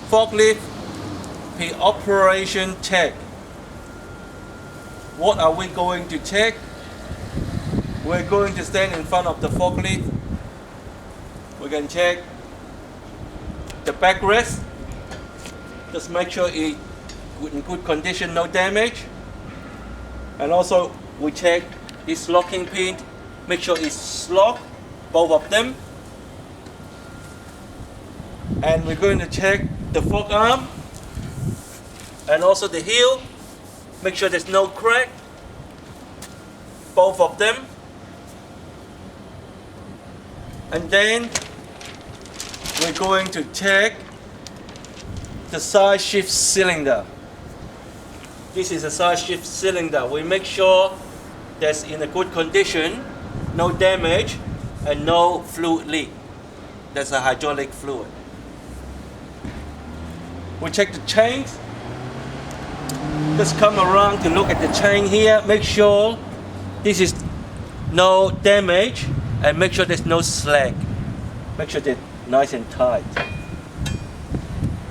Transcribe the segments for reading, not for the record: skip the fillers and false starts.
forklift pre-operation check. What are we going to check? We're going to stand in front of the forklift. We can check the backrest. Just make sure it's in good condition, no damage. And also we check this locking pin. Make sure it's locked, both of them. And we're going to check the fork arm and also the heel. Make sure there's no crack, both of them. And then we're going to check the side shift cylinder. This is a side shift cylinder. We make sure that's in a good condition, no damage, and no fluid leak. That's a hydraulic fluid. We check the chains. Just come around to look at the chain here. Make sure this is no damage, and make sure there's no slack. Make sure they're nice and tight.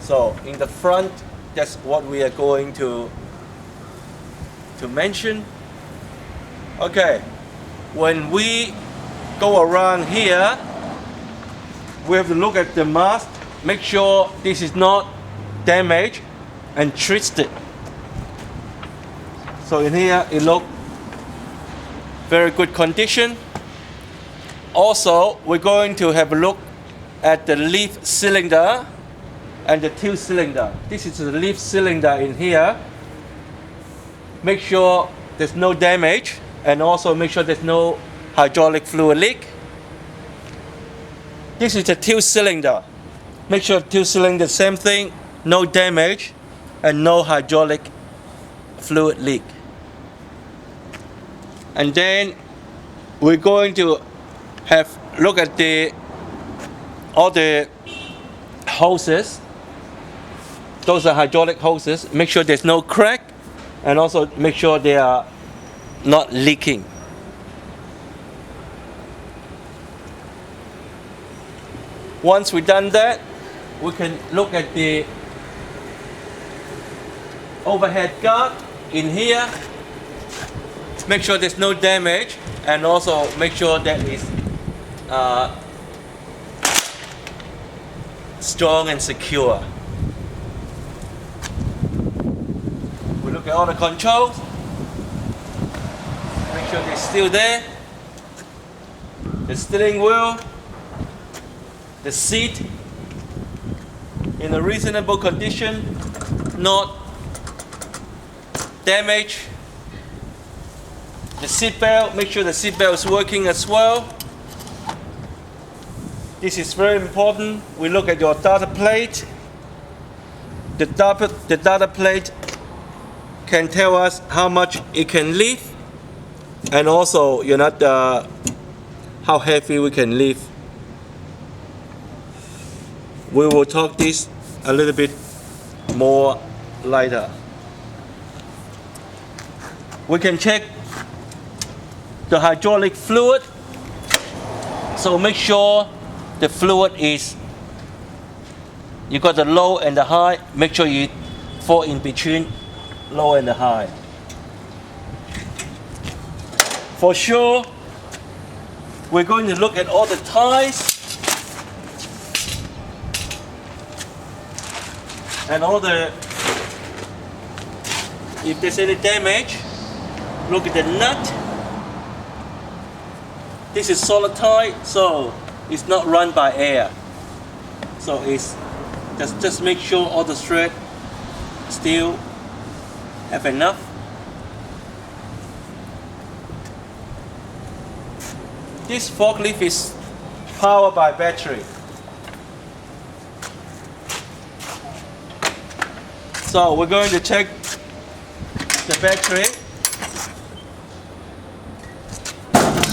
So in the front, that's what we are going to mention. Okay, when we go around here, we have to look at the mast. Make sure this is not damaged and twisted. So in here it looks very good condition. Also, we're going to have a look at the leaf cylinder and the tail cylinder. This is the leaf cylinder in here. Make sure there's no damage, and also make sure there's no hydraulic fluid leak. This is the tail cylinder. Make sure the tail cylinder, same thing, no damage and no hydraulic fluid leak. And then we're going to have look at all the hoses. Those are hydraulic hoses. Make sure there's no crack, and also make sure they are not leaking. Once we've done that, we can look at the overhead guard in here. Make sure there's no damage, and also make sure that it's strong and secure. We look at all the controls. Make sure they're still there. The steering wheel, the seat in a reasonable condition, not damaged. The seat belt, make sure the seat belt is working as well. This is very important. We look at your data plate. The data plate can tell us how much it can lift, and also how heavy we can lift. We will talk this a little bit more later. We can check the hydraulic fluid. So make sure the fluid is, you got the low and the high. Make sure you fall in between low and the high. For sure, we're going to look at all the ties and all the, if there's any damage, look at the nut. This is solid tie, so it's not run by air. So it's just make sure all the thread still have enough. This forklift is powered by battery. So we're going to check the battery.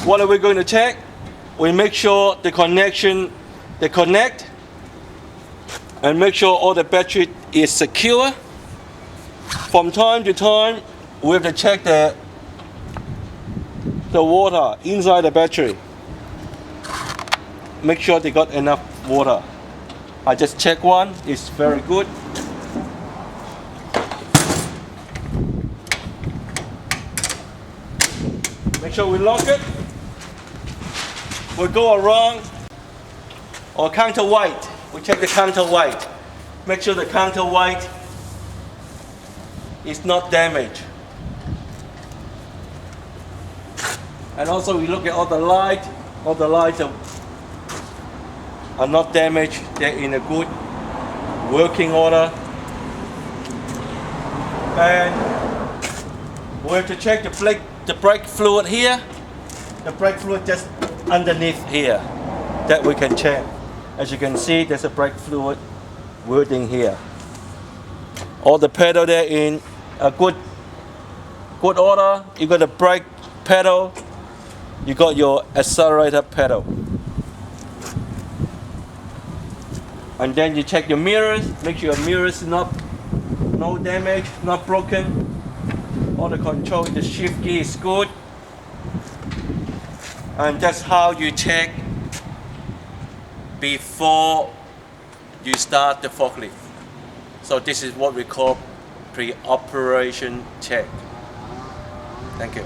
What are we going to check? We make sure they connect, and make sure all the battery is secure. From time to time, we have to check the water inside the battery. Make sure they got enough water. I just check one, it's very good. Make sure we lock it. We'll go around or counterweight. We check the counterweight. Make sure the counterweight is not damaged. And also we look at all the lights. All the lights are not damaged. They're in a good working order. And we have to check the brake fluid here. The brake fluid just underneath here that we can check. As you can see, there's a brake fluid wording here. All the pedal there in a good order. You got the brake pedal, you got your accelerator pedal. And then you check your mirrors, make sure your mirrors no damage, not broken. All the control, the shift key is good. And that's how you check before you start the forklift. So this is what we call pre-operation check. Thank you.